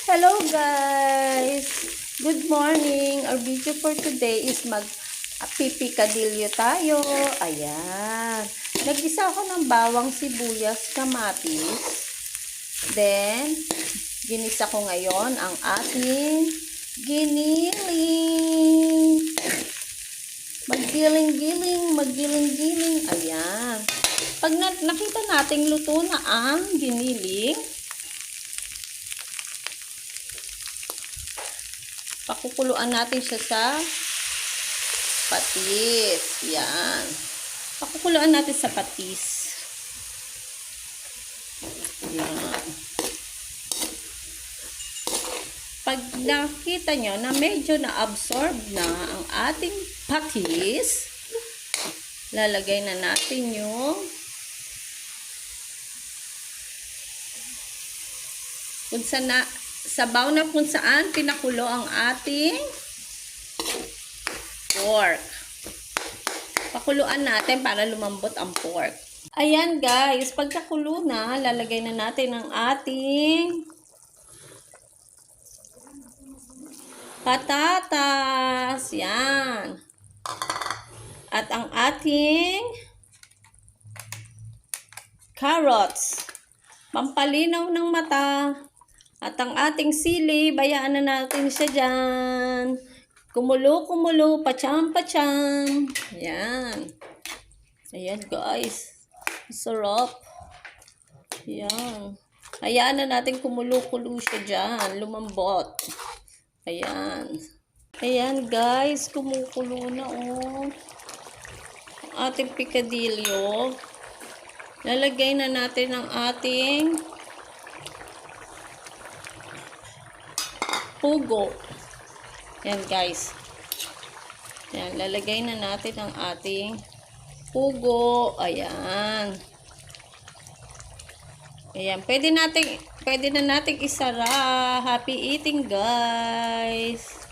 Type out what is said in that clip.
Hello guys! Good morning! Our video for today is mag-pipikadilyo tayo. Ayan. Nag-isa ako ng bawang, sibuyas, kamatis. Then, ginisa ko ngayon ang ating giniling. Maggiling-giling. Ayan. Pag nakita nating luto na ang giniling, pakukuluan natin siya sa patis. Yan. Pakukuluan natin sa patis. Yan. Pag nakita nyo na medyo na-absorb na ang ating patis, lalagay na natin yung sabaw na kung saan pinakulo ang ating pork. Pakuluan natin para lumambot ang pork. Ayan guys, pagkakulo na, lalagay na natin ang ating patatas. Yan. At ang ating carrots. Pampalinaw ng mata. At ang ating sili, bayaan na natin siya dyan. Kumulo, pacham. Ayan. Ayan guys. Sarap. Ayan. Hayaan na natin kumulo-kulo siya dyan. Lumambot. Ayan. Ayan guys, kumukulo na oh. Ang ating pikadilyo. Lalagay na natin ang ating pugo. Yan guys. Yan, lalagay na natin ang ating pugo. Ayan. Ayan, pwede na nating isara. Happy eating guys.